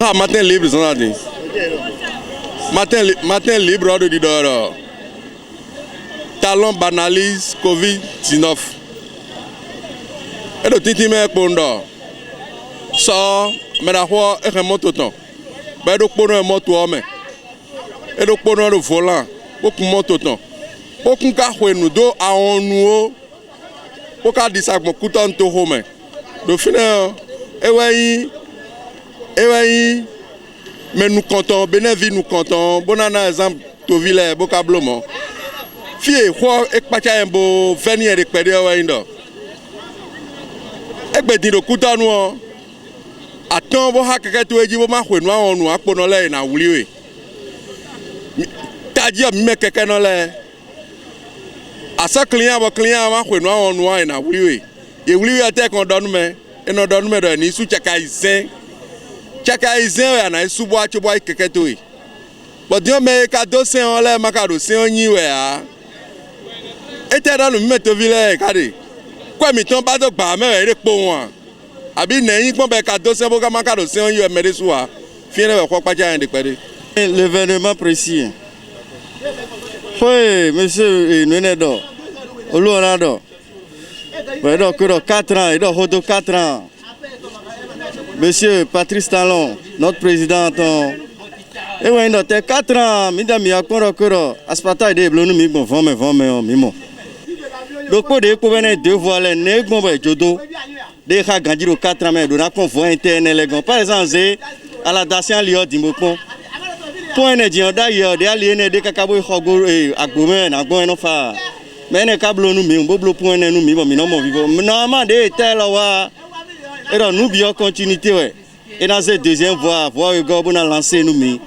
Ah, matin libre, ça a dit. Matin libre, on dit dehors. Talon banalise Covid-19. Et le titi me pondo. Ça, mais la fois, et remonte autant. Ben, donc, pour nous, moto homme. Et donc, pour nous, le volant. Beaucoup monte autant. Beaucoup de nous deux à nous. Beaucoup de ça, mon couteau en tout home. De finir, mais nous comptons, Bénévi nous comptons, bon exemple, to ville, vocablement. Fie, quoi, et pas qu'un beau venir de pédéo indo. Et ben, dis le couteau nous. Attends, vous avez quelque chose qui vous m'a fait, nous avons pour l'air na oublié. T'as dit, mais quelqu'un dans l'air. À ce client, votre client m'a fait, nous avons na oublié. Et oublié à terre qu'on donne, mais. Et nous donnons mais ni sous chakaïsien ya na sous bois tu bois quelque toi bon Dieu mais cadeau c'est on là ma cadeau c'est on y ouais et t'es dans le mettre ville cadé quoi mi ton pas de ba mais il po wan abi neyin pon be cadeau c'est bo ma cadeau c'est on y mais sous a fiene we quoi pas de pédé l'événement précis oui monsieur Nunedo Oluorado. Donc, 4 ans, il doit 4 ans. Monsieur Patrice Talon, notre président, et oui, il a 4 ans, mesdames, il y a encore aspata de blonde, mais bon, mimo. Donc, pour des couverts, deux voiles, les bon, jodo, des gens qui ont 4 ans, mais de la convoi interne, par exemple, à la Dacian Lyon, Dimopon. Pour un édion d'ailleurs, des aliénés, des cacabos, et à Goumen, à Gouenofa. Mais les câbles nous mis, on peut point nous mis, mais non mon vivant. Normalement des tels là, et donc nous bien continuité ouais. Et dans cette deuxième voie, voie que on a lancé nous mis,